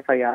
FIR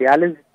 42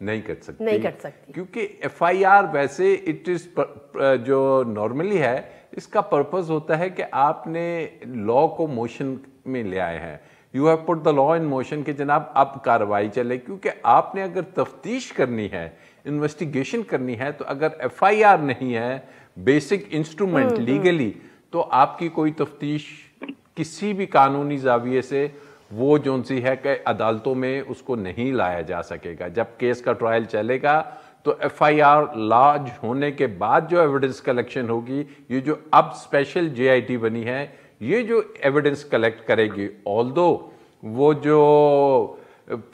نہیں کر سکتی کیونکہ FIR ویسے اٹ از جو نارملی ہے اس کا پرپز ہوتا ہے کہ آپ نے لا کو موشن میں لے آئے ہیں, you have put the law in motion کہ جناب اب کارروائی چلے, کیونکہ آپ نے اگر تفتیش کرنی ہے, انویسٹیگیشن کرنی ہے, تو اگر FIR نہیں ہے بیسک انسٹرومنٹ لیگلی, تو آپ کی کوئی تفتیش کسی بھی قانونی زاویے سے وہ جون سی ہے کہ عدالتوں میں اس کو نہیں لایا جا سکے گا. جب کیس کا ٹرائل چلے گا تو FIR لاج ہونے کے بعد جو ایویڈنس کلیکشن ہوگی, یہ جو اب اسپیشل JIT بنی ہے, یہ جو ایویڈنس کلیکٹ کرے گی, آلدو وہ جو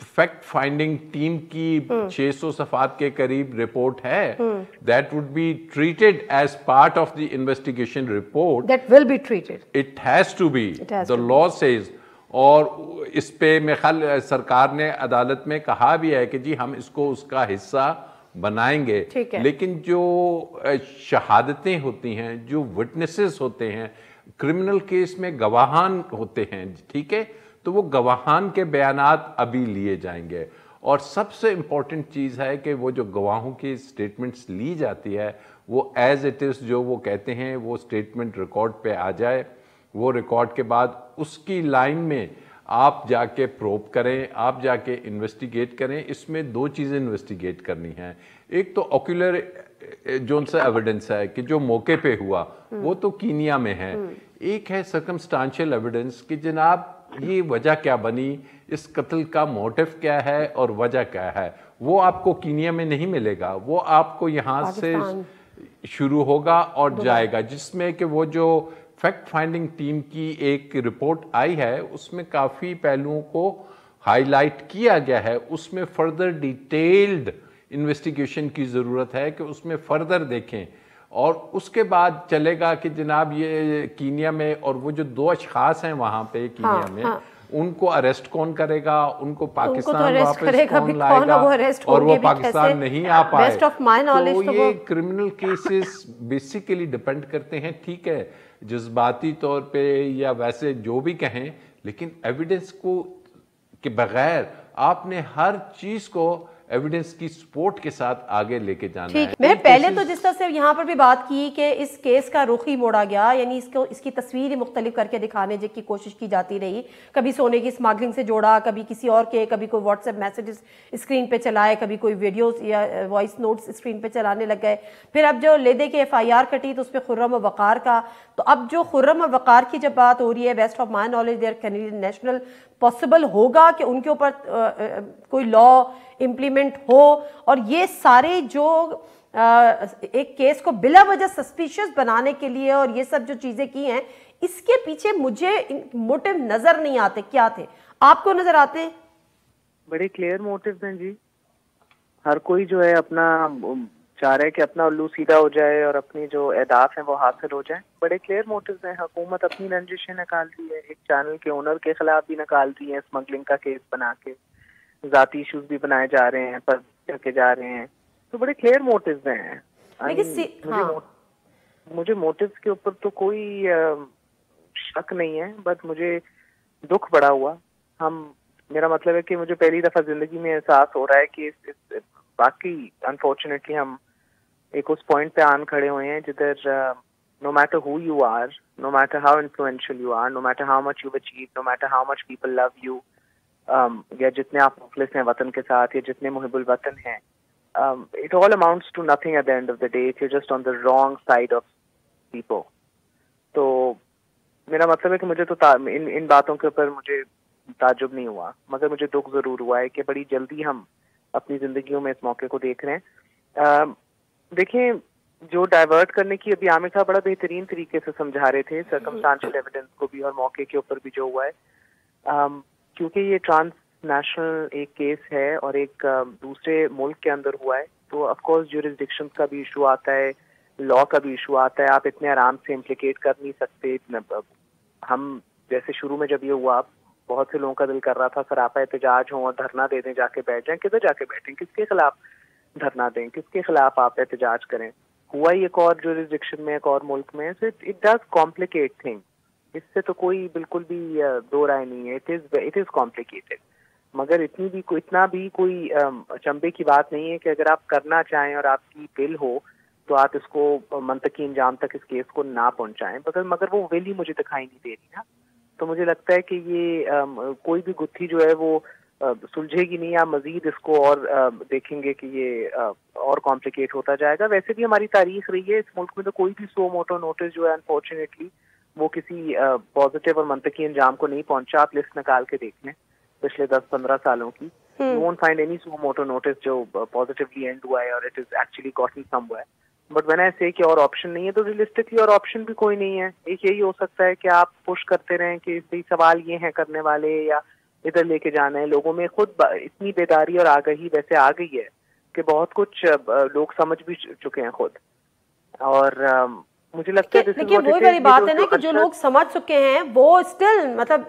فیکٹ فائنڈنگ ٹیم کی 600 صفحات کے قریب رپورٹ ہے, that would be treated as part of the investigation report. That will be treated. It has to be. The law says. اور اس پہ میں خیال سرکار نے عدالت میں کہا بھی ہے کہ جی ہم اس کو اس کا حصہ بنائیں گے, لیکن جو شہادتیں ہوتی ہیں, جو وٹنسز ہوتے ہیں, کرمنل کیس میں گواہان ہوتے ہیں, ٹھیک ہے, تو وہ گواہان کے بیانات ابھی لیے جائیں گے. اور سب سے امپورٹنٹ چیز ہے کہ وہ جو گواہوں کی سٹیٹمنٹس لی جاتی ہے وہ ایز اٹ از جو وہ کہتے ہیں وہ سٹیٹمنٹ ریکارڈ پہ آ جائے. وہ ریکارڈ کے بعد اس کی لائن میں آپ جا کے پروب کریں, آپ جا کے انویسٹیگیٹ کریں. اس میں دو چیزیں انویسٹیگیٹ کرنی ہیں. ایک تو اوکولر جون سا ایویڈنس ہے کہ جو موقع پہ ہوا وہ تو کینیا میں ہے. ایک ہے سرکمسٹانشل ایویڈنس کہ جناب یہ وجہ کیا بنی, اس قتل کا موٹیو کیا ہے اور وجہ کیا ہے. وہ آپ کو کینیا میں نہیں ملے گا, وہ آپ کو یہاں سے شروع ہوگا اور جائے گا, جس میں کہ وہ جو فیکٹ فائنڈنگ ٹیم کی ایک رپورٹ آئی ہے اس میں کافی پہلوؤں کو ہائی لائٹ کیا گیا ہے. اس میں فردر ڈیٹیلڈ انویسٹیگیشن کی ضرورت ہے کہ اس میں فردر دیکھیں, اور اس کے بعد چلے گا کہ جناب یہ کینیا میں, اور وہ جو 2 اشخاص ہیں وہاں پہ کینیا میں, ان کو اریسٹ کون کرے گا, ان کو پاکستان واپس کون لائے گا, اور وہ پاکستان نہیں آ پائے. تو یہ کرمنل کیسز بیسیکلی ڈیپینڈ کرتے ہیں, ٹھیک ہے, جذباتی طور پہ یا ویسے جو بھی کہیں, لیکن ایویڈنس کو کے بغیر آپ نے ہر چیز کو ایویڈنس کی سپورٹ کے ساتھ آگے لے کے جانا ہے. میں پہلے تو جس طرح سے یہاں پر بھی بات کی کہ اس کیس کا رخ ہی موڑا گیا, یعنی اس کی تصویر مختلف کر کے دکھانے کی کوشش کی جاتی رہی. کبھی سونے کی اسمگلنگ سے جوڑا, کبھی کسی اور کے, کبھی کوئی واٹس ایپ میسیجز اسکرین پہ چلائے, کبھی کوئی ویڈیوز یا وائس نوٹس اسکرین پہ چلانے لگ گئے. پھر اب جو لے دے کے FIR کٹی تو اس پہ خرم و وقار کا. تو اب جو خرم و وقار کی جب بات ہو رہی ہے, best of my knowledge there Canadian national possible ہوگا کہ ان کے اوپر کوئی لا امپلیمنٹ ہو, اور یہ سارے جو ایک کیس کو بلا وجہ سسپیشس بنانے کے لیے اور یہ سب جو چیزیں کی ہیں, اس کے پیچھے مجھے موٹیو نظر نہیں آتے. کیا تھے, آپ کو نظر آتے ہیں؟ بڑے کلیئر موٹیوز ہیں جی. ہر کوئی جو ہے اپنا چاہ رہا ہے کہ اپنا الو سیدھا ہو جائے اور اپنی جو اہداف ہیں وہ حاصل ہو جائیں. بڑے کلیئر موٹیوز ہیں. حکومت اپنی رنجشیں نکال دی ہے, ایک چینل کے اونر کے خلاف بھی نکال دی ہے اسمگلنگ کا کیس بنا کے, ذاتی ایشوز بھی بنائے جا رہے ہیں, پر کر کے جا رہے ہیں. تو بڑے کلیئر موٹیوز ہیں. مجھے موٹیوز کے اوپر تو کوئی شک نہیں ہے, بس مجھے دکھ بڑا ہوا. میرا مطلب ہے کہ مجھے پہلی دفعہ زندگی میں احساس ہو رہا ہے کہ باقی انفارچونیٹلی ہم ایک اس پوائنٹ پہ آن کھڑے ہوئے ہیں جدھر no matter who you are, no matter how influential you are, no matter how much you've achieved, no matter how much people love you, یا جتنے آپ مخلص ہیں وطن کے ساتھ, یا جتنے محب الوطن ہیں, it all amounts to nothing at the end of the day if you're just on the wrong side of people. تو میرا مطلب ہے کہ مجھے تو ان باتوں کے اوپر مجھے تعجب نہیں ہوا, مگر مجھے دکھ ضرور ہوا ہے کہ بڑی جلدی ہم اپنی زندگیوں میں اس موقع کو دیکھ رہے ہیں. دیکھیں, جو ڈائیورٹ کرنے کی ابھی عامر صاحب بڑا بہترین طریقے سے سمجھا رہے تھے سرکمسٹانشل ایویڈنس کو بھی اور موقع کے اوپر بھی جو ہوا ہے, کیونکہ یہ ٹرانس نیشنل ایک کیس ہے اور ایک دوسرے ملک کے اندر ہوا ہے, تو آف کورس جورسڈکشن کا بھی ایشو آتا ہے, لا کا بھی ایشو آتا ہے. آپ اتنے آرام سے امپلیکیٹ کر نہیں سکتے. ہم جیسے شروع میں جب یہ ہوا, بہت سے لوگوں کا دل کر رہا تھا سراپا احتجاج ہوں اور دھرنا دے دیں, جا کے بیٹھ جائیں. کدھر جا کے بیٹھیں, کس کے خلاف دھرنا دیں, کس کے خلاف آپ احتجاج کریں. ہوا ہی ایک اور جورسڈکشن میں, ایک اور ملک میں. So it does complicate thing. اس سے تو کوئی بالکل بھی دو رائے نہیں ہے. It is complicated. مگر اتنا بھی کوئی چمبے کی بات نہیں ہے کہ اگر آپ کرنا چاہیں اور آپ کی ول ہو تو آپ اس کو منطقی انجام تک اس کیس کو نہ پہنچائیں، مگر وہ ول ہی مجھے دکھائی نہیں دے رہی نا. تو مجھے لگتا ہے کہ یہ کوئی بھی گتھی جو ہے وہ سلجھے گی نہیں. آپ مزید اس کو اور دیکھیں گے کہ یہ اور کمپلیکیٹ ہوتا جائے گا. ویسے بھی ہماری تاریخ رہی ہے اس ملک میں تو کوئی بھی سو موٹو نوٹس جو ہے انفارچونیٹلی وہ کسی پازیٹیو اور منطقی انجام کو نہیں پہنچا. آپ لسٹ نکال کے دیکھ لیں پچھلے 10-15 سالوں کی. You won't find any suo motu notices جو پازیٹیولی اینڈ ہوا ہے اور it is actually gotten somewhere. But when I say کہ اور آپشن نہیں ہے تو ریئلسٹکلی اور آپشن بھی کوئی نہیں ہے. ایک یہی ہو سکتا ہے کہ آپ پش کرتے رہیں کہ سوال یہ ہیں کرنے والے یا ادھر لے کے جانا ہے. لوگوں میں خود اتنی بیداری اور آگہی ویسے آ گئی ہے کہ بہت کچھ لوگ سمجھ بھی چکے ہیں خود. اور مجھے لگتا ہے دیکھیے وہی والی بات ہے نا کہ جو لوگ سمجھ چکے ہیں وہ اسٹل مطلب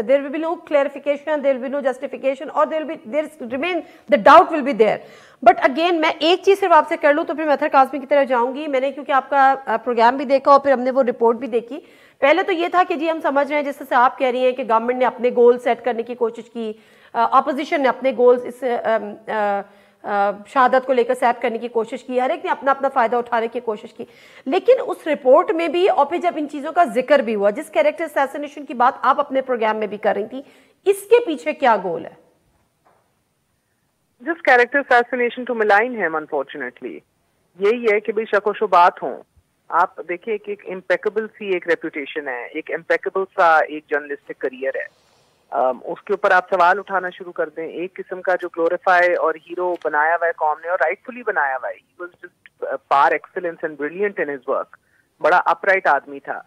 there will be no clarification, there will be no justification اور there remain the doubt will be there. But again میں ایک چیز صرف آپ سے کر لوں تو پھر میں اطہر کاظمی کی طرف جاؤں گی. میں نے کیونکہ آپ کا پروگرام بھی دیکھا اور پھر ہم نے وہ رپورٹ بھی دیکھی. پہلے تو یہ تھا کہ جی ہم سمجھ رہے ہیں جس سے آپ کہہ رہی ہیں کہ گورنمنٹ نے اپنے گول سیٹ کرنے کی کوشش کی، اپوزیشن نے اپنے گولز اس شہادت کو لے کر سیٹ کرنے کی کوشش کی، ہر ایک نے اپنا اپنا فائدہ اٹھانے کی کوشش کی. لیکن اس رپورٹ میں بھی اور پھر جب ان چیزوں کا ذکر بھی ہوا، جس کیریکٹر اسیسینیشن کی بات آپ اپنے پروگرام میں بھی کر رہی تھی، اس کے پیچھے کیا گول ہے؟ جس کیریکٹر اسیسینیشن ٹو ملائن ہے انفارچونیٹلی یہی ہے کہ بھئی شک و شبہات ہوں. آپ دیکھیں کہ ایک امپیکبل سی ایک ریپوٹیشن ہے، ایک امپیکبل سا ایک جرنلسٹک کریئر ہے. اس کے اوپر آپ سوال اٹھانا شروع کر دیں. ایک قسم کا جو گلوریفائی اور ہیرو بنایا ہوا ہے قوم نے اور رائٹفلی بنایا ہوا ہے. ہی واز جسٹ پار excellence and brilliant in his work. بڑا اپ رائٹ آدمی تھا،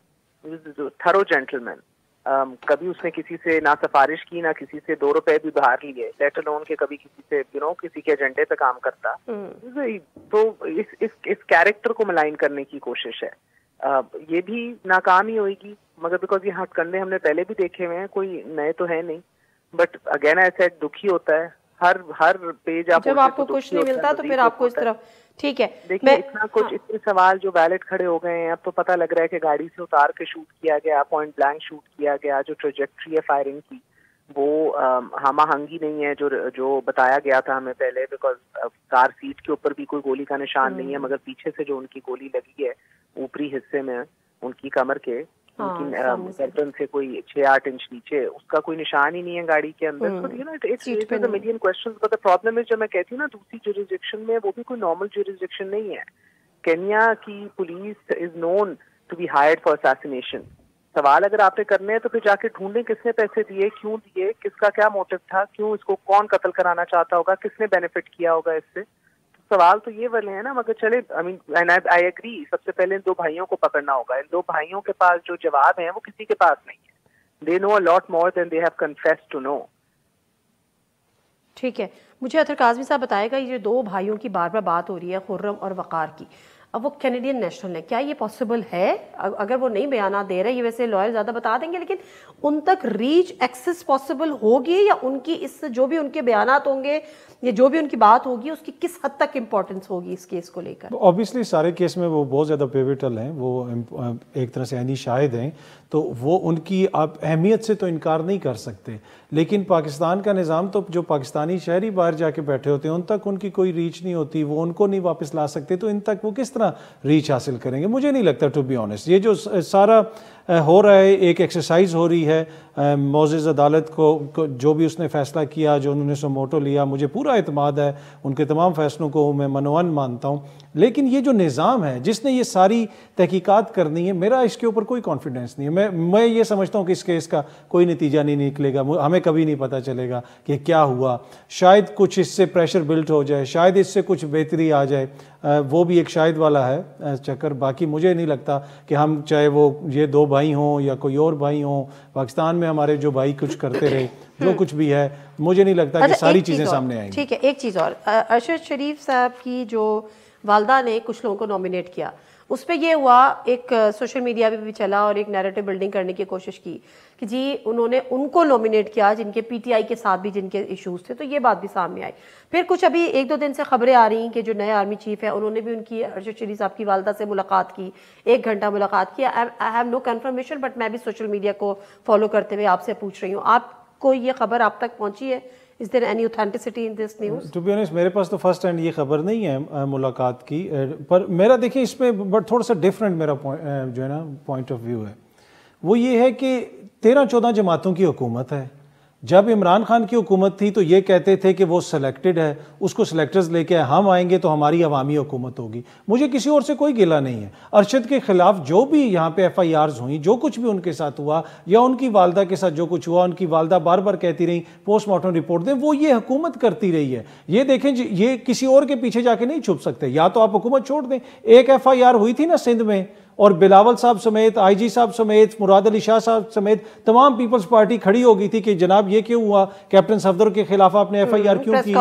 تھرو جینٹلمین. کبھی اس نے کسی سے نہ سفارش کی نہ کسی سے 2 روپے بھی ادھار لیے، لیٹ الون کہ کبھی کسی سے کسی کے ایجنڈے پہ کام کرتا. تو اس کیریکٹر کو ملائن کرنے کی کوشش ہے. یہ بھی ناکام ہی ہوئے گی مگر بیکاز یہ ہتھ کنڈے ہم نے پہلے بھی دیکھے ہوئے ہیں، کوئی نئے تو ہے نہیں. بٹ اگین ایسا دکھی ہوتا ہے ہر پیج آپ جب آپ کو کچھ نہیں ملتا تو پھر آپ کو اس طرف ٹھیک ہے. دیکھیے اتنا کچھ اتنے سوال جو ویلڈ کھڑے ہو گئے ہیں. اب تو پتہ لگ رہا ہے کہ گاڑی سے اتار کے شوٹ کیا گیا، پوائنٹ بلینک شوٹ کیا گیا. جو ٹریجیکٹری ہے فائرنگ کی وہ ہم آہنگی نہیں ہے جو بتایا گیا تھا ہمیں پہلے. بیکاز کار سیٹ کے اوپر بھی کوئی گولی کا نشان نہیں ہے مگر پیچھے سے جو ان کی گولی لگی ہے اوپری حصے میں ان کی کمر کے گردن سے کوئی 6-8 انچ نیچے، اس کا کوئی نشان ہی نہیں ہے گاڑی کے اندر. Million questions. بٹ پرابلم ہے جب میں کہتی ہوں نا دوسری جوریسڈکشن میں، وہ بھی کوئی نارمل جوریسڈکشن نہیں ہے. کینیا کی police is known to be hired for assassination. سوال اگر آپ نے کرنے ہیں تو پھر جا کے ڈھونڈیں کس نے پیسے دیے، کیوں دیے، کس کا کیا موٹو تھا، کیوں اس کو کون قتل کرانا چاہتا ہوگا، کس نے بینیفٹ کیا ہوگا اس سے. سوال تو یہ والے ہیں نا. مگر چلے آئی ایگری، سب سے پہلے ان 2 بھائیوں کو پکڑنا ہوگا. ان 2 بھائیوں کے پاس جو جواب ہیں وہ کسی کے پاس نہیں ہے. دے نو اے لاٹ مور دین دے ہیو کنفیسڈ ٹو نو. ٹھیک ہے. مجھے اطہر کاظمی صاحب بتائے گا، یہ جو 2 بھائیوں کی بار بار بات ہو رہی ہے، خرم اور وقار کی، اب وہ کینیڈین نیشنل ہے، کیا یہ پاسبل ہے؟ اگر وہ نہیں بیانات دے رہے، یہ ویسے لائر زیادہ بتا دیں گے، لیکن ان تک ریچ ایکسس پاسبل ہوگی یا ان کی اس جو بھی ان کے بیانات ہوں گے یا جو بھی ان کی بات ہوگی اس کی کس حد تک امپورٹنس ہوگی اس کیس کو لے کر؟ اوبیسلی سارے کیس میں وہ بہت زیادہ پیوٹل ہیں، وہ ایک طرح سے عینی شاہد ہیں، تو وہ ان کی آپ اہمیت سے تو انکار نہیں کر سکتے. لیکن پاکستان کا نظام تو جو پاکستانی شہری باہر جا کے بیٹھے ہوتے ہیں ان تک ان کی کوئی ریچ نہیں ہوتی، وہ ان کو نہیں واپس لا سکتے، تو ان تک وہ کس طرح ریچ حاصل کریں گے؟ مجھے نہیں لگتا ٹو بی آنیسٹ. یہ جو سارا ہو رہا ہے ایک ایکسرسائز ہو رہی ہے. معزز عدالت کو جو بھی اس نے فیصلہ کیا، جو انہوں نے سموٹو لیا، مجھے پورا اعتماد ہے ان کے تمام فیصلوں کو میں منوان مانتا ہوں. لیکن یہ جو نظام ہے جس نے یہ ساری تحقیقات کرنی ہے، میرا اس کے اوپر کوئی کانفیڈنس نہیں ہے. میں یہ سمجھتا ہوں کہ اس کیس کا کوئی نتیجہ نہیں نکلے گا، ہمیں کبھی نہیں پتہ چلے گا کہ کیا ہوا. شاید کچھ اس سے پریشر بلٹ ہو جائے، شاید اس سے کچھ بہتری آ جائے، وہ بھی ایک شاید والا ہے چکر. باقی مجھے نہیں لگتا کہ ہم چاہے وہ یہ 2 بھائی ہوں یا کوئی اور بھائی ہوں، پاکستان میں ہمارے جو بھائی کچھ کرتے رہے، جو کچھ بھی ہے، مجھے نہیں لگتا کہ ساری چیزیں سامنے آئیں گی. ٹھیک ہے. ایک چیز اور، ارشد شریف صاحب کی جو والدہ نے کچھ لوگوں کو نامینیٹ کیا، اس پہ یہ ہوا، ایک سوشل میڈیا پہ بھی چلا اور ایک نیریٹو بلڈنگ کرنے کی کوشش کی کہ جی انہوں نے ان کو نامینیٹ کیا جن کے پی ٹی آئی کے ساتھ بھی جن کے ایشوز تھے. تو یہ بات بھی سامنے آئی. پھر کچھ ابھی 1-2 دن سے خبریں آ رہی ہیں کہ جو نئے آرمی چیف ہے انہوں نے بھی ان کی ارشد شریف صاحب کی والدہ سے ملاقات کی، 1 گھنٹہ ملاقات کی. I have no confirmation, but میں بھی سوشل میڈیا کو فالو کرتے ہوئے آپ سے پوچھ رہی ہوں، آپ کو یہ خبر آپ تک پہنچی ہے Is there any authenticity in this news? To be honest, میرے پاس تو فرسٹ ہینڈ یہ خبر نہیں ہے ملاقات کی، پر میرا دیکھیں اس میں بٹ تھوڑا سا ڈفرینٹ میرا جو ہے نا پوائنٹ آف ویو ہے، وہ یہ ہے کہ 13-14 جماعتوں کی حکومت ہے. جب عمران خان کی حکومت تھی تو یہ کہتے تھے کہ وہ سلیکٹڈ ہے، اس کو سلیکٹرز لے کے ہم آئیں گے تو ہماری عوامی حکومت ہوگی. مجھے کسی اور سے کوئی گلہ نہیں ہے. ارشد کے خلاف جو بھی یہاں پہ ایف آئی آرز ہوئیں، جو کچھ بھی ان کے ساتھ ہوا یا ان کی والدہ کے ساتھ جو کچھ ہوا، ان کی والدہ بار بار کہتی رہیں پوسٹ مارٹم رپورٹ دیں، وہ یہ حکومت کرتی رہی ہے. یہ دیکھیں جی، یہ کسی اور کے پیچھے جا کے نہیں چھپ سکتے. یا تو آپ حکومت چھوڑ دیں. ایک ایف آئی آر ہوئی تھی نا سندھ میں، اور بلاول صاحب سمیت، آئی جی صاحب سمیت، مراد علی شاہ صاحب سمیت تمام پیپلز پارٹی کھڑی ہو گئی تھی کہ جناب یہ کیوں ہوا، کیپٹن صفدر کے خلاف آپ نے ایف آئی آر کیوں کی.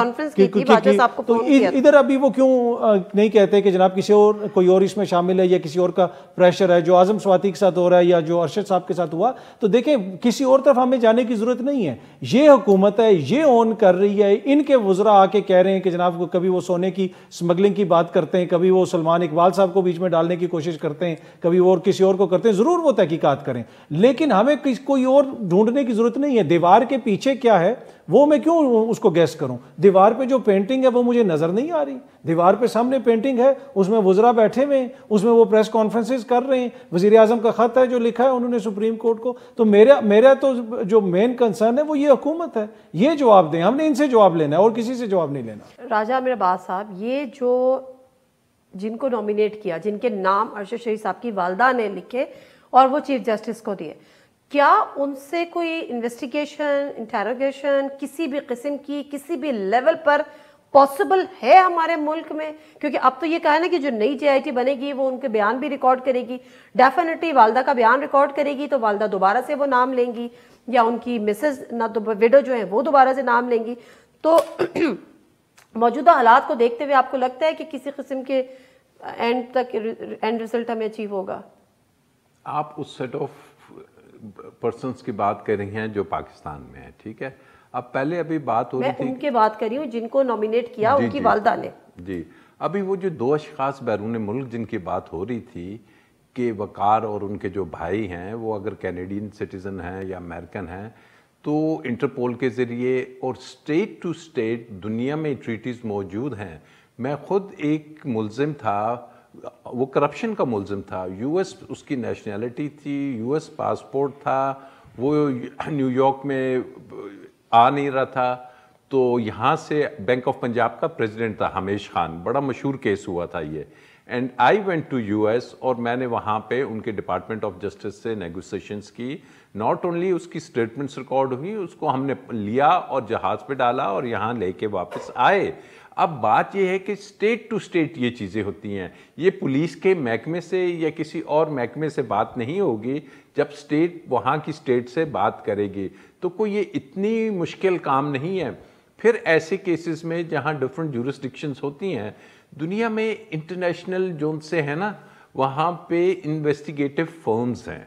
تو ادھر ابھی وہ کیوں نہیں کہتے کہ جناب کسی اور کوئی اور اس میں شامل ہے یا کسی اور کا پریشر ہے، جو اعظم سواتی کے ساتھ ہو رہا ہے یا جو ارشد صاحب کے ساتھ ہوا. تو دیکھیں کسی اور طرف ہمیں جانے کی ضرورت نہیں ہے. یہ حکومت ہے، یہ اون کر رہی ہے. ان کے وزراء آ کے کہہ رہے ہیں کہ جناب کبھی وہ سونے کی سمگلنگ کی بات کرتے ہیں، کبھی وہ سلمان اقبال صاحب کو بیچ میں ڈالنے کی کوشش کرتے ہیں، کبھی وہ کسی اور کو کرتے ہیں. ضرور وہ تحقیقات کریں، لیکن ہمیں کوئی اور ڈھونڈنے کی ضرورت نہیں ہے. دیوار کے پیچھے کیا ہے وہ میں کیوں اس کو گیس کروں؟ دیوار پہ جو پینٹنگ ہے وہ مجھے نظر نہیں آ رہی. دیوار پہ سامنے پینٹنگ ہے، اس میں وزراء بیٹھے ہوئے ہیں، اس میں وہ پریس کانفرنسز کر رہے ہیں، وزیر اعظم کا خط ہے جو لکھا ہے انہوں نے سپریم کورٹ کو. تو میرا تو جو مین کنسرن ہے وہ یہ حکومت ہے. یہ جواب دیں، ہم نے ان سے جواب لینا ہے اور کسی سے جواب نہیں لینا. راجہ امیر عباس صاحب، یہ جو جن کو نامینیٹ کیا، جن کے نام ارشد شریف صاحب کی والدہ نے لکھے اور وہ چیف جسٹس کو دیے، کیا ان سے کوئی انویسٹیگیشن، انٹیروگیشن کسی بھی قسم کی کسی بھی لیول پر پاسبل ہے ہمارے ملک میں؟ کیونکہ اب تو یہ کہا نا کہ جو نئی جے آئی ٹی بنے گی وہ ان کے بیان بھی ریکارڈ کرے گی. ڈیفینیٹلی والدہ کا بیان ریکارڈ کرے گی تو والدہ دوبارہ سے وہ نام لیں گی، یا ان کی مسز نہ تو ویڈو جو ہیں وہ دوبارہ سے نام لیں گی. تو موجودہ حالات کو دیکھتے ہوئے آپ کو لگتا ہے کہ کسی قسم کے اینڈ رزلٹ ہمیں اچیو ہوگا؟ آپ اس سیٹ آف پرسنز کی بات کر رہی ہیں جو پاکستان میں ہیں، ٹھیک ہے. اب پہلے ابھی بات ہو رہی تھی، میں ان کے بات کر رہی ہوں جن کو نامینیٹ کیا ان کی والدہ نے. جی ابھی وہ جو 2 اشخاص بیرون ملک جن کی بات ہو رہی تھی کہ وقار اور ان کے جو بھائی ہیں وہ اگر کینیڈین سٹیزن ہیں یا امریکن ہیں، تو انٹرپول کے ذریعے اور اسٹیٹ ٹو اسٹیٹ دنیا میں ٹریٹیز موجود ہیں. میں خود ایک ملزم تھا، وہ کرپشن کا ملزم تھا، یو ایس اس کی نیشنلٹی تھی، یو ایس پاسپورٹ تھا، وہ نیو یارک میں آ نہیں رہا تھا، تو یہاں سے بینک آف پنجاب کا پریزیڈنٹ تھا ہمیش خان، بڑا مشہور کیس ہوا تھا یہ. And I went to U S, اور میں نے وہاں پہ ان کے ڈپارٹمنٹ آف جسٹس سے نیگوسیشنز کی. ناٹ اونلی اس کی اسٹیٹمنٹس ریکارڈ ہوئی، اس کو ہم نے لیا اور جہاز پہ ڈالا اور یہاں لے کے واپس آئے. اب بات یہ ہے کہ اسٹیٹ ٹو اسٹیٹ یہ چیزیں ہوتی ہیں. یہ پولیس کے محکمے سے یا کسی اور محکمے سے بات نہیں ہوگی. جب اسٹیٹ وہاں کی اسٹیٹ سے بات کرے گی تو کوئی یہ اتنی مشکل کام نہیں ہے. پھر ایسے کیسز میں جہاں ڈفرینٹ جورسڈکشنز ہوتی ہیں دنیا میں، انٹرنیشنل جو ان سے ہے نا، وہاں پہ انویسٹیگیٹو فرمز ہیں،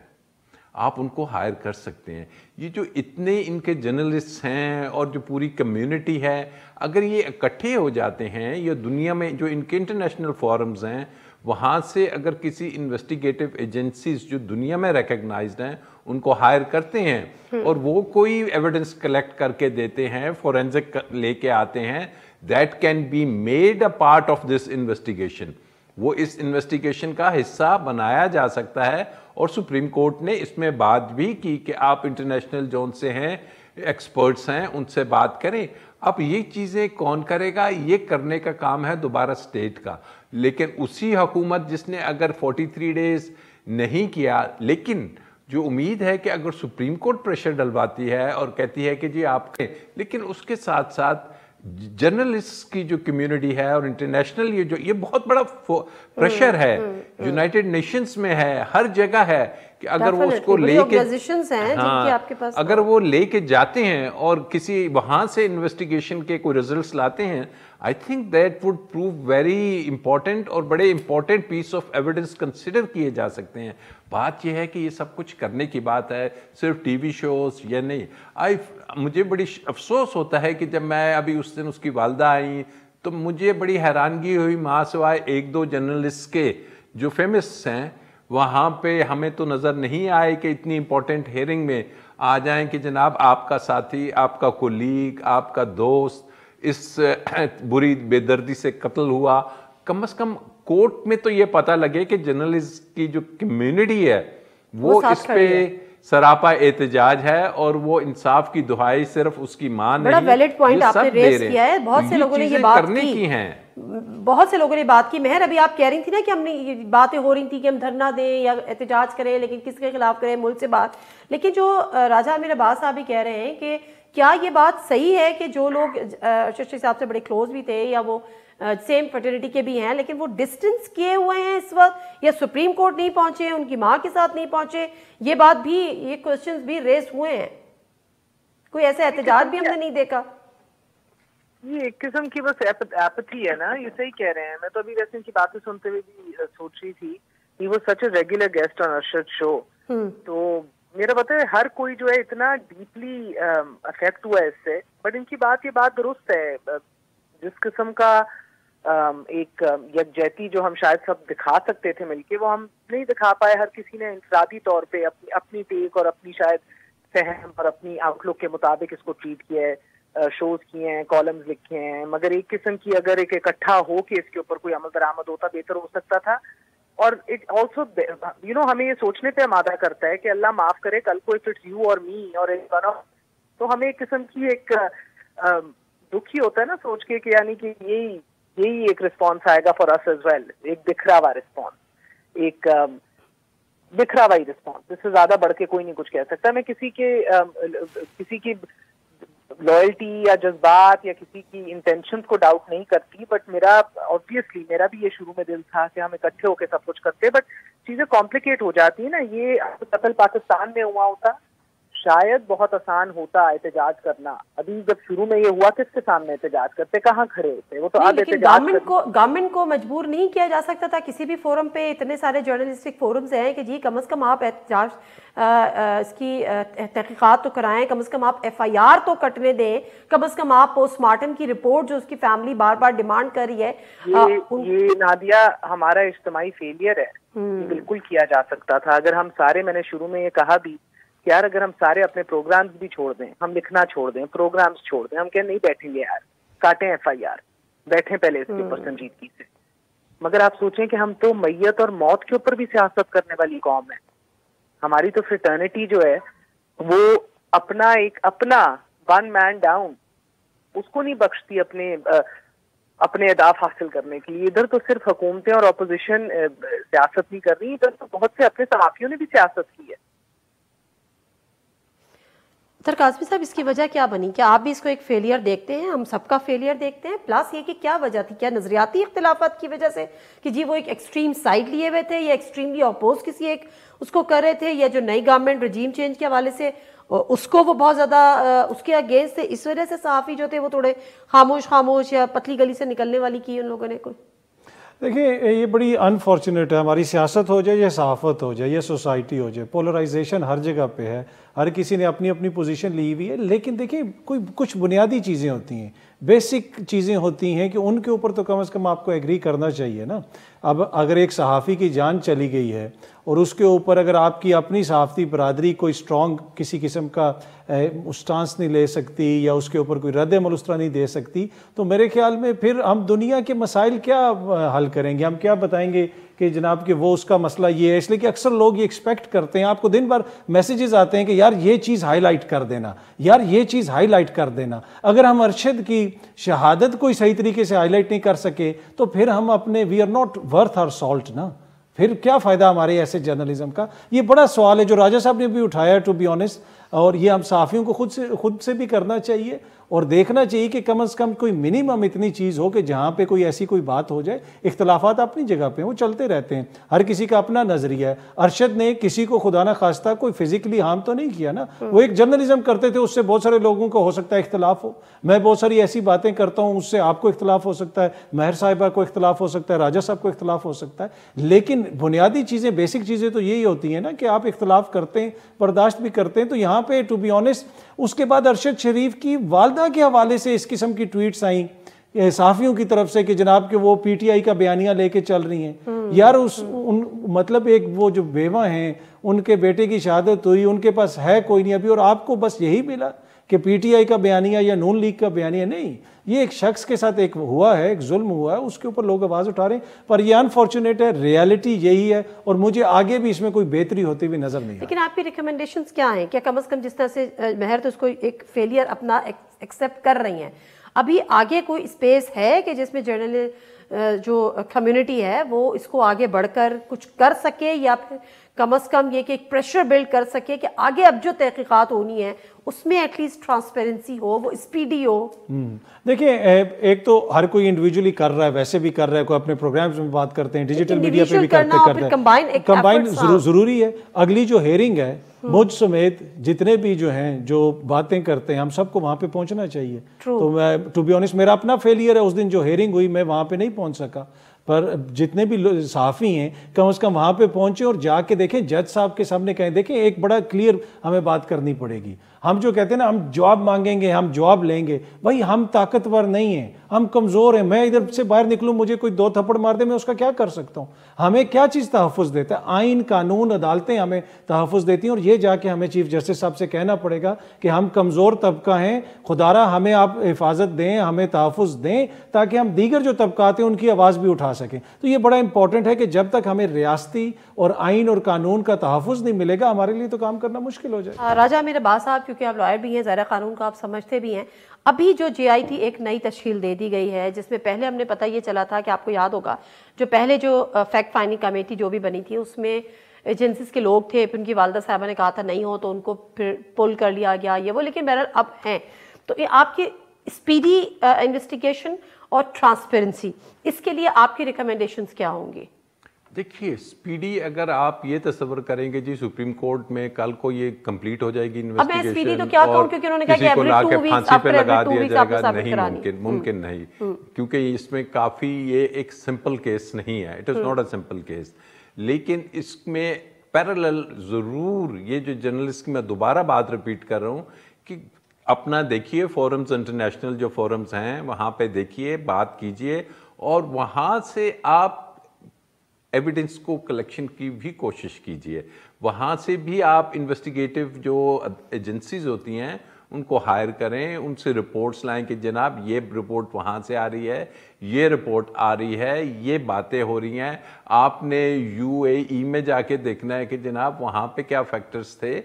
آپ ان کو ہائر کر سکتے ہیں. یہ جو اتنے ان کے جرنلسٹ ہیں اور جو پوری کمیونٹی ہے، اگر یہ اکٹھے ہو جاتے ہیں، یا دنیا میں جو ان کے انٹرنیشنل فورمز ہیں وہاں سے اگر کسی انویسٹیگیٹو ایجنسیز جو دنیا میں ریکگنائزڈ ہیں ان کو ہائر کرتے ہیں اور وہ کوئی ایویڈنس کلیکٹ کر کے دیتے ہیں، فورینزک لے کے آتے ہیں، that can be made a part of this investigation. وہ اس انویسٹیگیشن کا حصہ بنایا جا سکتا ہے. اور سپریم کورٹ نے اس میں بات بھی کی کہ آپ انٹرنیشنل زون سے ہیں، ایکسپرٹس ہیں، ان سے بات کریں. اب یہ چیزیں کون کرے گا؟ یہ کرنے کا کام ہے دوبارہ اسٹیٹ کا. لیکن اسی حکومت جس نے اگر 43 ڈیز نہیں کیا، لیکن جو امید ہے کہ اگر سپریم کورٹ پریشر ڈلواتی ہے اور کہتی ہے کہ جی آپ کریں، لیکن اس کے ساتھ ساتھ جرنلسٹ کی جو کمیونٹی ہے اور انٹرنیشنل یہ بہت بڑا پریشر ہے، یونائٹڈ نیشنز میں ہے، ہر جگہ ہے کہ اگر وہ اس کو لے کے، اگر وہ لے کے جاتے ہیں اور کسی وہاں سے انویسٹیگیشن کے کوئی ریزلٹس لاتے ہیں، I think that would prove very important, اور بڑے important piece of evidence consider کیے جا سکتے ہیں. بات یہ ہے کہ یہ سب کچھ کرنے کی بات ہے، صرف ٹی وی شوز یا نہیں. مجھے بڑی افسوس ہوتا ہے کہ جب میں ابھی اس دن اس کی والدہ آئیں تو مجھے بڑی حیرانگی ہوئی، ماں سوائے 1-2 جرنلسٹ کے جو فیمس ہیں وہاں پہ ہمیں تو نظر نہیں آئے کہ اتنی امپورٹنٹ ہیئرنگ میں آ جائیں کہ جناب آپ کا ساتھی، آپ کا کولیگ، آپ کا دوست اس بری بے دردی سے قتل ہوا، کم از کم کورٹ میں تو یہ پتہ لگے کہ جرنلسٹ کی جو کمیونٹی ہے وہ اس پہ سراپا احتجاج ہے، اور وہ انصاف کی دہائی صرف اس کی ماں نہیں، بڑا ویلڈ پوائنٹ آپ نے ریز کیا ہے. بہت سے لوگوں نے یہ بات کی ہیں، بہت سے لوگوں نے بات کی. مہر ابھی آپ کہہ رہی تھی نا کہ ہم نے یہ باتیں ہو رہی تھی کہ ہم دھرنا دیں یا احتجاج کریں، لیکن کس کے خلاف کریں، ملک سے بات. لیکن جو راجہ امیر عباس صاحب بھی کہہ رہے ہیں کہ کیا یہ بات صحیح ہے کہ جو لوگ ارشد شریف صاحب سے بڑے کلوز بھی تھے یا وہ سیم فرٹرنیٹی کے بھی ہیں، لیکن وہ ڈسٹنس کیے ہوئے ہیں اس وقت، یا سپریم کورٹ نہیں پہنچے، ان کی ماں کے ساتھ نہیں پہنچے، یہ بات بھی، یہ کوسچنز بھی ریز ہوئے ہیں. کوئی ایسا احتجاج بھی ہم نے نہیں دیکھا. یہ ایک قسم کی بس ایپتھی ہے نا، یہ صحیح کہہ رہے ہیں. میں تو ابھی ویسے ان کی باتیں سنتے ہوئے بھی سوچ رہی تھی. He was such a regular guest on Arshad show. تو میرا پتہ ہے ہر کوئی جو ہے اتنا ڈیپلی افیکٹ ہوا ہے اس سے، بٹ ان کی بات درست ہے. جس قسم کا ایک یکجہتی جو ہم شاید سب دکھا سکتے تھے مل کے، وہ ہم نہیں دکھا پائے. ہر کسی نے انفرادی طور پہ اپنی ٹیک اور اپنی شاید فہم اور اپنی آؤٹ لک کے مطابق اس کو ٹریٹ کیا ہے، شوز کیے ہیں، کالمز لکھے ہیں. مگر ایک قسم کی اگر ایک اکٹھا ہو کے اس کے اوپر کوئی عمل درآمد ہوتا بہتر ہو سکتا تھا. اور اٹ آلسو ہمیں یہ سوچنے پہ آمادہ کرتا ہے کہ اللہ معاف کرے کل کو اف اٹس یو اور می اور تو ہمیں ایک قسم کی ایک دکھ ہی ہوتا ہے نا سوچ کے کہ یعنی کہ یہی ایک رسپانس آئے گا فار اس ایز ویل. ایک بکھرا ہوا رسپانس، ایک بکھرا ہوا رسپانس. اس سے زیادہ بڑھ کے کوئی نہیں کچھ کہہ سکتا. میں کسی کی لائلٹی یا جذبات یا کسی کی انٹینشنز کو ڈاؤٹ نہیں کرتی، بٹ میرا بھی یہ شروع میں دل تھا کہ ہم اکٹھے ہو کے سب کچھ کرتے، بٹ چیزیں کمپلیکیٹ ہو جاتی ہیں نا. یہ قتل پاکستان میں ہوا ہوتا شاید بہت آسان ہوتا احتجاج کرنا. ابھی جب شروع میں یہ ہوا کس کے سامنے احتجاج کرتے، کہاں کھڑے ہوتے؟ وہ تو اب گورنمنٹ کو مجبور نہیں کیا جا سکتا تھا کسی بھی فورم پہ. اتنے سارے جرنلسٹک فورمز ہیں کہ جی کم از کم آپ احتجاج اس کی تحقیقات تو کرائیں، کم از کم آپ FIR تو کٹنے دیں، کم از کم آپ پوسٹ مارٹم کی رپورٹ جو اس کی فیملی بار بار ڈیمانڈ کر رہی ہے. یہ نادیہ ہمارا اجتماعی فیلئر ہے. بالکل کیا جا سکتا تھا اگر ہم سارے، میں نے شروع میں یہ کہا بھی کہ یار اگر ہم سارے اپنے پروگرامز بھی چھوڑ دیں، ہم لکھنا چھوڑ دیں، پروگرامز چھوڑ دیں، ہم کہیں نہیں بیٹھیں گے یار، کاٹیں FIR، بیٹھیں پہلے اس کے اوپر سنجیدگی سے. مگر آپ سوچیں کہ ہم تو میت اور موت کے اوپر بھی سیاست کرنے والی قوم ہے. ہماری تو فریٹرنیٹی جو ہے وہ اپنا ون مین ڈاؤن اس کو نہیں بخشتی اپنے اہداف حاصل کرنے کے لیے. ادھر تو صرف حکومتیں اور اپوزیشن سیاست نہیں کر رہی، ادھر تو بہت سے اپنے صحافیوں نے بھی سیاست کی ہے. قاسمی صاحب اس کی وجہ کیا بنی؟ کیا آپ بھی اس کو ایک فیلئر دیکھتے ہیں؟ ہم سب کا فیلئر دیکھتے ہیں. پلس یہ کہ کیا وجہ تھی؟ کیا نظریاتی اختلافات کی وجہ سے کہ جی وہ ایک ایکسٹریم سائڈ لیے ہوئے تھے، یا ایکسٹریملی اپوز کسی ایک اس کو کر رہے تھے، یا جو نئی گورنمنٹ رجیم چینج کے حوالے سے اس کو وہ بہت زیادہ اس کے اگینسٹ تھے، اس وجہ سے صحافی جو تھے وہ تھوڑے خاموش یا پتلی گلی سے نکلنے والی کی ان لوگوں نے؟ کوئی دیکھیں یہ بڑی انفارچونیٹ ہے. ہماری سیاست ہو جائے یا صحافت ہو جائے یا سوسائٹی ہو جائے، پولرائزیشن ہر جگہ پہ ہے، ہر کسی نے اپنی اپنی پوزیشن لی ہوئی ہے. لیکن دیکھیں کچھ بنیادی چیزیں ہوتی ہیں، بیسک چیزیں ہوتی ہیں کہ ان کے اوپر تو کم از کم آپ کو ایگری کرنا چاہیے نا. اب اگر ایک صحافی کی جان چلی گئی ہے اور اس کے اوپر اگر آپ کی اپنی صحافتی برادری کوئی سٹرونگ کسی قسم کا اسٹانس نہیں لے سکتی یا اس کے اوپر کوئی رد عمل اس طرح نہیں دے سکتی، تو میرے خیال میں پھر ہم دنیا کے مسائل کیا حل کریں گے؟ ہم کیا بتائیں گے کہ جناب کہ وہ اس کا مسئلہ یہ ہے؟ اس لیے کہ اکثر لوگ یہ ایکسپیکٹ کرتے ہیں، آپ کو دن بھر میسیجز آتے ہیں کہ یار یہ چیز ہائی لائٹ کر دینا، یار یہ چیز ہائی لائٹ کر دینا. اگر ہم ارشد کی شہادت کوئی صحیح طریقے سے ہائی لائٹ نہیں کر سکے تو پھر ہم اپنے we are not worth our salt نا. پھر کیا فائدہ ہمارے ایسے جرنلزم کا؟ یہ بڑا سوال ہے جو راجہ صاحب نے بھی اٹھایا ٹو بی آنیسٹ، اور یہ ہم صحافیوں کو خود سے بھی کرنا چاہیے اور دیکھنا چاہیے کہ کم از کم کوئی منیمم اتنی چیز ہو کہ جہاں پہ کوئی ایسی کوئی بات ہو جائے. اختلافات اپنی جگہ پہ وہ چلتے رہتے ہیں، ہر کسی کا اپنا نظریہ ہے. ارشد نے کسی کو خدا نہ خواستہ کوئی فزیکلی ہارم تو نہیں کیا نا. وہ ایک جرنلزم کرتے تھے، اس سے بہت سارے لوگوں کو ہو سکتا ہے اختلاف ہو. میں بہت ساری ایسی باتیں کرتا ہوں، اس سے آپ کو اختلاف ہو سکتا ہے، مہر صاحبہ کو اختلاف ہو سکتا ہے، راجہ صاحب کو اختلاف ہو سکتا ہے. لیکن بنیادی چیزیں، بیسک چیزیں تو یہی ہوتی ہیں نا کہ آپ اختلاف کرتے ہیں، برداشت بھی کرتے ہیں. تو یہاں پہ ٹو بی آنیسٹ اس کے بعد ارشد شریف کی والدہ کے حوالے سے اس قسم کی ٹویٹس آئیں صحافیوں کی طرف سے کہ جناب کہ وہ پی ٹی آئی کا بیانیہ لے کے چل رہی ہیں. یار مطلب ایک وہ جو بیوہ ہیں ان کے بیٹے کی شہادت ہوئی, ان کے پاس ہے کوئی نہیں ابھی, اور آپ کو بس یہی ملا کہ پی ٹی آئی کا بیانیہ یا نون لیگ کا بیانیہ. نہیں, یہ ایک شخص کے ساتھ ایک ہوا ہے, ایک ظلم ہوا ہے, اس کے اوپر لوگ آواز اٹھا رہے ہیں, پر یہ انفارچونیٹ ہے, ریالٹی یہی ہے, اور مجھے آگے بھی اس میں کوئی بہتری ہوتی ہوئی نظر نہیں. لیکن آپ کی ریکمنڈیشنز کیا ہیں؟ کیا کم از کم جس طرح سے مہر تو اس کو ایک فیلئر اپنا ایکسیپٹ کر رہی ہیں, ابھی آگے کوئی اسپیس ہے کہ جس میں جرنل جو کمیونٹی ہے وہ اس کو آگے بڑھ کر کچھ کر سکے, یا پھر کم از کم یہ کہ ایک پریشر بلڈ کر سکے کہ آگے اب جو تحقیقات ہونی ہیں اس میں ایٹ لیسٹ ٹرانسپیرنسی ہو, وہ اسپیڈی ہو؟ دیکھیں, ایک تو ہر کوئی انڈیویجولی کر رہا ہے, ویسے بھی کر رہا ہے, کوئی اپنے پروگرامز میں بات کرتے ہیں, ڈیجیٹل میڈیا پہ بھی کرتے ہیں, کمبائن ضروری ہے. اگلی جو ہیئرنگ ہے مجھ سمیت جتنے بھی جو ہیں جو باتیں کرتے ہیں, ہم سب کو وہاں پہ پہنچنا چاہیے. تو میں ٹو بی آنیسٹ میرا اپنا فیلئر ہے, اس دن جو ہیئرنگ ہوئی میں وہاں پہ نہیں پہنچ سکا, پر جتنے بھی صحافی ہیں کم از کم وہاں پہ پہنچے اور جا کے دیکھیں, جج صاحب کے سامنے کہیں. دیکھیں ایک بڑا کلیئر ہمیں بات کرنی پڑے گی. ہم جو کہتے ہیں نا ہم جواب مانگیں گے, ہم جواب لیں گے, بھائی ہم طاقتور نہیں ہیں, ہم کمزور ہیں. میں ادھر سے باہر نکلوں, مجھے کوئی 2 تھپڑ مار دے, میں اس کا کیا کر سکتا ہوں؟ ہمیں کیا چیز تحفظ دیتا ہے؟ آئین, قانون, عدالتیں ہمیں تحفظ دیتی ہیں, اور یہ جا کے ہمیں چیف جسٹس صاحب سے کہنا پڑے گا کہ ہم کمزور طبقہ ہیں, خدارا ہمیں آپ حفاظت دیں, ہمیں تحفظ دیں, تاکہ ہم دیگر جو طبقات ہیں ان کی آواز بھی اٹھا سکیں. تو یہ بڑا امپورٹنٹ ہے کہ جب تک ہمیں ریاستی اور آئین اور قانون کا تحفظ نہیں ملے گا, ہمارے لیے تو کام کرنا مشکل ہو جائے. راجہ امیر عباس صاحب, کیونکہ آپ لائر بھی ہیں, ظاہر قانون کو آپ سمجھتے بھی ہیں, ابھی جو جے آئی ٹی ایک نئی تشکیل دے دی گئی ہے, جس میں پہلے ہم نے پتہ یہ چلا تھا کہ آپ کو یاد ہوگا جو پہلے جو فیکٹ فائنڈنگ کمیٹی جو بھی بنی تھی اس میں ایجنسیز کے لوگ تھے, پھر ان کی والدہ صاحبہ نے کہا تھا نہیں ہو تو ان کو پھر پل کر لیا گیا یہ وہ, لیکن بہرحال اب ہیں. تو یہ آپ کی اسپیڈی انویسٹیگیشن اور ٹرانسپیرنسی, اس کے لیے آپ کی ریکمنڈیشنز کیا ہوں گی؟ دیکھیے اسپیڈی, اگر آپ یہ تصور کریں گے جی سپریم کورٹ میں کل کو یہ کمپلیٹ ہو جائے گی انویسٹیگیشن اور کسی کو لا کے پھانسی پہ لگا دیا جائے گا, نہیں ممکن نہیں, کیونکہ اس میں کافی یہ ایک سمپل کیس نہیں ہے, it is not a simple case. لیکن اس میں پیرالل ضرور یہ جو جرنلسٹ کی میں دوبارہ بات ریپیٹ کر رہا ہوں کہ اپنا دیکھیے فورمز, انٹرنیشنل جو فورمز ہیں وہاں پہ دیکھیے, بات کیجئے, اور وہاں سے آپ ایویڈنس کو کلیکشن کی بھی کوشش کیجئے. وہاں سے بھی آپ انویسٹیگیٹو جو ایجنسیز ہوتی ہیں ان کو ہائر کریں, ان سے رپورٹس لائیں کہ جناب یہ رپورٹ وہاں سے آ رہی ہے, یہ رپورٹ آ رہی ہے, یہ باتیں ہو رہی ہیں. آپ نے یو اے ای میں جا کے دیکھنا ہے کہ جناب وہاں پہ کیا فیکٹرز تھے,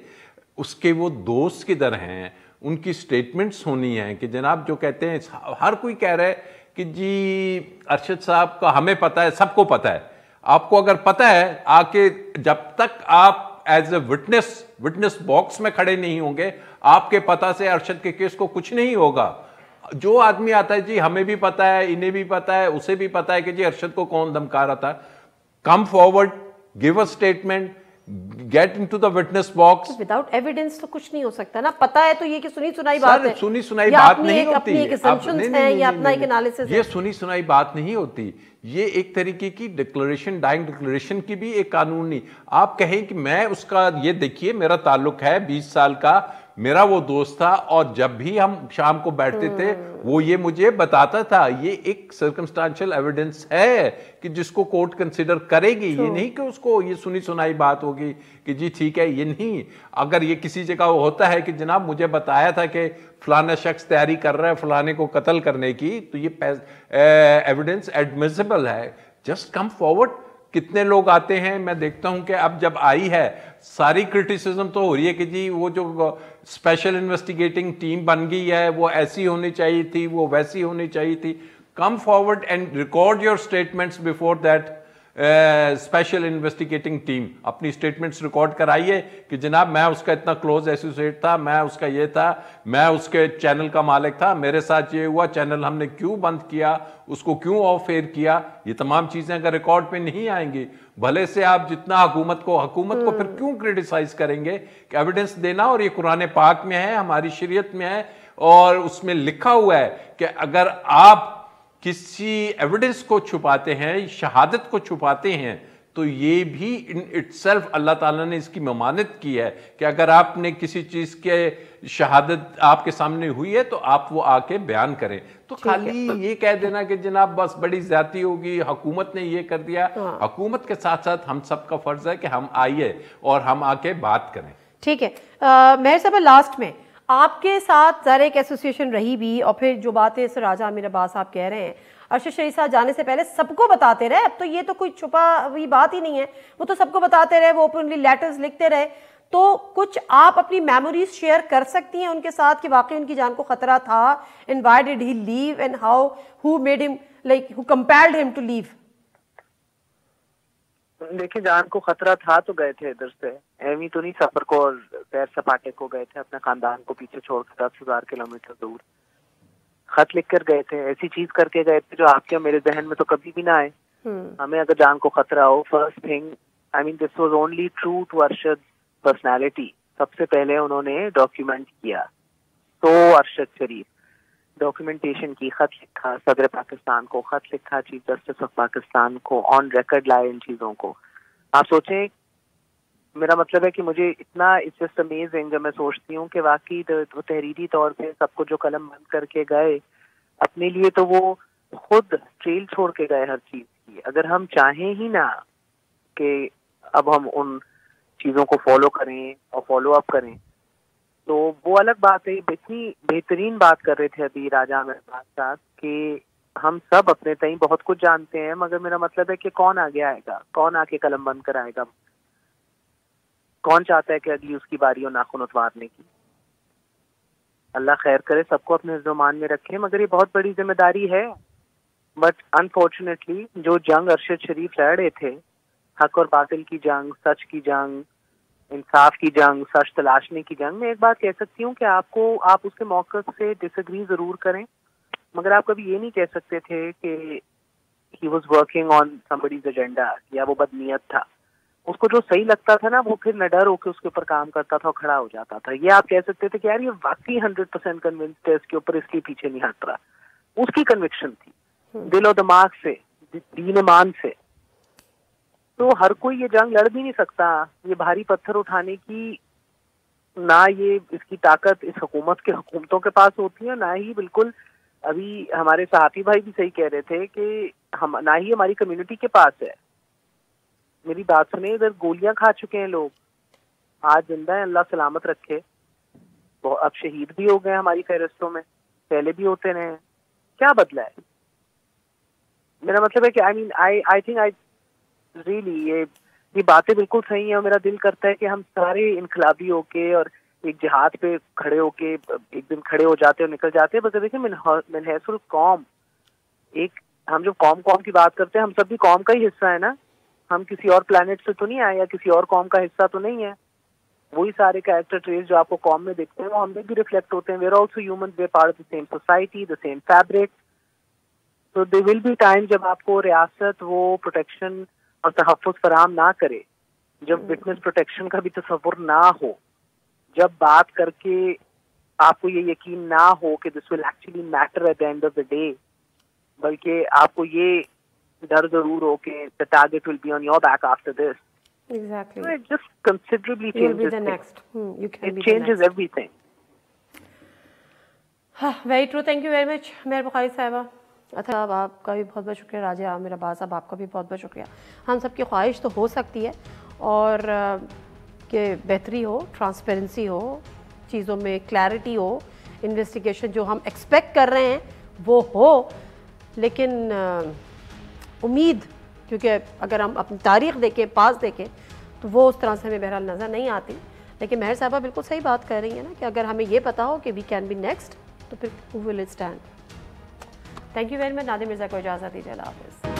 اس کے وہ دوست کدھر ہیں, ان کی سٹیٹمنٹس ہونی ہیں کہ جناب جو کہتے ہیں, ہر کوئی کہہ رہا ہے کہ جی ارشد صاحب کا ہمیں پتہ ہے, سب کو پتہ ہے. آپ کو اگر پتہ ہے, آ کے جب تک آپ ایز اے وٹنس باکس میں کھڑے نہیں ہوں گے, آپ کے پتہ سے ارشد کے کیس کو کچھ نہیں ہوگا. جو آدمی آتا ہے جی ہمیں بھی پتہ ہے, انہیں بھی پتہ ہے, اسے بھی پتہ ہے کہ جی ارشد کو کون دھمکا رہا تھا, come forward, give a statement, get into the witness box. Without evidence تو کچھ نہیں ہو سکتا نا. پتہ ہے تو یہ کہ سنی سنائی بات ہے, سنی سنائی بات نہیں ہوتی, یہ سنی سنائی بات نہیں ہوتی. یہ ایک طریقے کی ڈکلریشن, ڈائنگ ڈکلریشن کی بھی ایک قانون نہیں. آپ کہیں کہ میں اس کا, یہ دیکھیے میرا تعلق ہے 20 سال کا, میرا وہ دوست تھا, اور جب بھی ہم شام کو بیٹھتے تھے وہ یہ مجھے بتاتا تھا. یہ ایک سرکمسٹانشل ایویڈنس ہے کہ جس کو کورٹ کنسیڈر کرے گی. یہ نہیں کہ اس کو یہ سنی سنائی بات ہوگی کہ جی ٹھیک ہے, یہ نہیں. اگر یہ کسی جگہ ہوتا ہے کہ جناب مجھے بتایا تھا کہ فلانا شخص تیاری کر رہا ہے فلانے کو قتل کرنے کی, تو یہ ایویڈنس ایڈمیسیبل ہے. Just come forward. کتنے لوگ آتے ہیں, میں دیکھتا ہوں کہ اب جب آئی ہے ساری کرٹیسزم تو ہو رہی ہے کہ جی وہ جو اسپیشل انویسٹیگیٹنگ ٹیم بن گئی ہے وہ ایسی ہونی چاہیے تھی, وہ ویسی ہونی چاہیے تھی. Come forward and record your statements before that special investigating team. اپنی اسٹیٹمنٹس ریکارڈ کرائیے کہ جناب میں اس کا اتنا کلوز ایسوسیٹ تھا, میں اس کا یہ تھا, میں اس کے چینل کا مالک تھا, میرے ساتھ یہ ہوا, چینل ہم نے کیوں بند کیا, اس کو کیوں آف ایئر کیا. یہ تمام چیزیں اگر ریکارڈ پہ نہیں آئیں گی, بھلے سے آپ جتنا حکومت کو پھر کیوں کریٹیسائز کریں گے کہ ایویڈنس دینا. اور یہ قرآن پاک میں ہے, ہماری شریعت میں ہے, اور اس میں لکھا ہوا ہے کہ اگر آپ کسی ایویڈنس کو چھپاتے ہیں, شہادت کو چھپاتے ہیں, تو یہ بھی ان اٹ سیلف اللہ تعالیٰ نے اس کی ممانت کی ہے کہ اگر آپ نے کسی چیز کے شہادت آپ کے سامنے ہوئی ہے تو آپ وہ آ کے بیان کریں. تو خالی یہ کہہ دینا کہ جناب بس بڑی زیادتی ہوگی, حکومت نے یہ کر دیا, حکومت کے ساتھ ساتھ ہم سب کا فرض ہے کہ ہم آئیے اور ہم آ کے بات کریں. ٹھیک ہے. مہر صاحبہ, لاسٹ میں آپ کے ساتھ ظاہر ایک ایسوسیشن رہی بھی, اور پھر جو باتیں سر راجہ امیر عباس صاحب کہہ رہے ہیں ارشد شریف صاحب جانے سے پہلے سب کو بتاتے رہے, اب تو یہ تو کوئی چھپا ہوئی بات ہی نہیں ہے, وہ تو سب کو بتاتے رہے, وہ اوپنلی لیٹرز لکھتے رہے. تو کچھ آپ اپنی میموریز شیئر کر سکتی ہیں ان کے ساتھ کہ واقعی ان کی جان کو خطرہ تھا, and why did he leave and how he made him like he compelled him to leave? دیکھیں, جان کو خطرہ تھا تو گئے تھے ادھر سے, ایویں تو نہیں سفر کو اور پیر سپاٹے کو گئے تھے, اپنے خاندان کو پیچھے چھوڑ کے 10,000 کلومیٹر دور خط لکھ کر گئے تھے, ایسی چیز کر کے گئے تھے جو آپ کے میرے ذہن میں تو کبھی بھی نہ آئے. ہمیں اگر جان کو خطرہ ہو, first thing I mean this was only true to Arshad personality. سب سے پہلے انہوں نے ڈاکیومنٹ کیا, تو ارشد شریف ڈاکیومنٹیشن کی, خط لکھا صدر پاکستان کو, خط لکھا چیف جسٹس آف پاکستان کو, آن ریکارڈ لائے ان چیزوں کو. آپ سوچیں, میرا مطلب ہے کہ مجھے اتنا اٹس جسٹ امیزنگ جب میں سوچتی ہوں کہ واقعی وہ تحریری طور پہ سب کو جو قلم بند کر کے گئے اپنے لیے, تو وہ خود ٹریل چھوڑ کے گئے ہر چیز کی. اگر ہم چاہیں ہی نہ کہ اب ہم ان چیزوں کو فالو کریں اور فالو اپ کریں تو وہ الگ بات ہے. اتنی بہترین بات کر رہے تھے ابھی راجہ امیر عباس صاحب کہ ہم سب اپنے تئیں بہت کچھ جانتے ہیں, مگر میرا مطلب ہے کہ کون آگے آئے گا, کون آ کے قلم بند کرائے گا, کون چاہتا ہے کہ اگلی اس کی باری ہو ناخن اتوارنے کی. اللہ خیر کرے, سب کو اپنے زمان میں رکھے, مگر یہ بہت بڑی ذمہ داری ہے. بٹ انفارچونیٹلی جو جنگ ارشد شریف لڑ رہے تھے, حق اور باطل کی جنگ, سچ کی جنگ, انصاف کی جنگ, سچ تلاشنے کی جنگ, میں ایک بات کہہ سکتی ہوں کہ آپ اس کے موقف سے ڈس ایگری ضرور کریں, مگر آپ کبھی یہ نہیں کہہ سکتے تھے کہ he was working on somebody's agenda, یا وہ بدنیت تھا. اس کو جو صحیح لگتا تھا نا, وہ پھر نہ ڈر ہو کے اس کے اوپر کام کرتا تھا اور کھڑا ہو جاتا تھا. یہ آپ کہہ سکتے تھے کہ یار یہ واقعی 100% کنونسڈ ہے اس کے اوپر, اس لیے پیچھے نہیں ہٹ رہا. اس کی کنوکشن تھی, دل و دماغ سے, دین ایمان سے. تو ہر کوئی یہ جنگ لڑ بھی نہیں سکتا. یہ بھاری پتھر اٹھانے کی نہ یہ اس کی طاقت اس حکومتوں کے پاس ہوتی ہے, نہ ہی بالکل ابھی ہمارے صحافی بھائی بھی صحیح کہہ رہے تھے کہ نہ ہی ہماری کمیونٹی کے پاس ہے. میری بات سنیں, ادھر گولیاں کھا چکے ہیں لوگ, آج زندہ ہیں, اللہ سلامت رکھے. اب شہید بھی ہو گئے ہماری فہرستوں میں, پہلے بھی ہوتے رہے ہیں. کیا بدلا ہے؟ میرا مطلب ہے کہ آئی تھنک ریئلی یہ باتیں بالکل صحیح ہیں, اور میرا دل کرتا ہے کہ ہم سارے انقلابی ہو کے اور ایک جہاد پہ کھڑے ہو کے ایک دن کھڑے ہو جاتے اور نکل جاتے ہیں. بس دیکھیں من حیث القوم, ایک ہم جو قوم کی بات کرتے ہیں, ہم سب بھی قوم کا ہی حصہ ہے نا. ہم کسی اور پلانٹ سے تو نہیں آئے یا کسی اور قوم کا حصہ تو نہیں ہے. وہی سارے کریکٹر ٹریز جو آپ کو قوم میں دیکھتے ہیں وہ ہم میں بھی ریفلیکٹ ہوتے ہیں. We are also human, we are part of the same society, the same fabric. تو دیر ول بی ٹائم جب آپ کو ریاست وہ پروٹیکشن اور تحفظ فراہم نہ کرے, جب وٹنس پروٹیکشن کا بھی تصور نہ ہو, جب بات کر کے آپ کو یہ یقین نہ ہو کہ this will actually matter at the end of the day, بلکہ آپ کو یہ ڈر ضرور ہو کہ the target will be on your back after this. Exactly. So it just considerably You'll be changes the things. next. You can It be changes the next. everything. Very true. Thank you very much, مہر بخاری صاحبہ. اچھا, آپ کا بھی بہت بہت شکریہ. راجہ امیر عباس صاحب, آپ کا بھی بہت بہت شکریہ. ہم سب کی خواہش تو ہو سکتی ہے اور کہ بہتری ہو, ٹرانسپیرنسی ہو, چیزوں میں کلیئرٹی ہو, انویسٹیگیشن جو ہم ایکسپیکٹ کر رہے ہیں وہ ہو, لیکن امید, کیونکہ اگر ہم اپنی تاریخ دیکھیں, پاس دیکھیں, تو وہ اس طرح سے ہمیں بہرحال نظر نہیں آتی. لیکن مہر صاحبہ بالکل صحیح بات کر رہی ہیں نا کہ اگر ہمیں یہ پتا ہو کہ وی کین بی نیکسٹ, تو پھر who will it stand. Thank you very much. Nadir Mirza کو اجازت دیجیے. اللہ حافظ.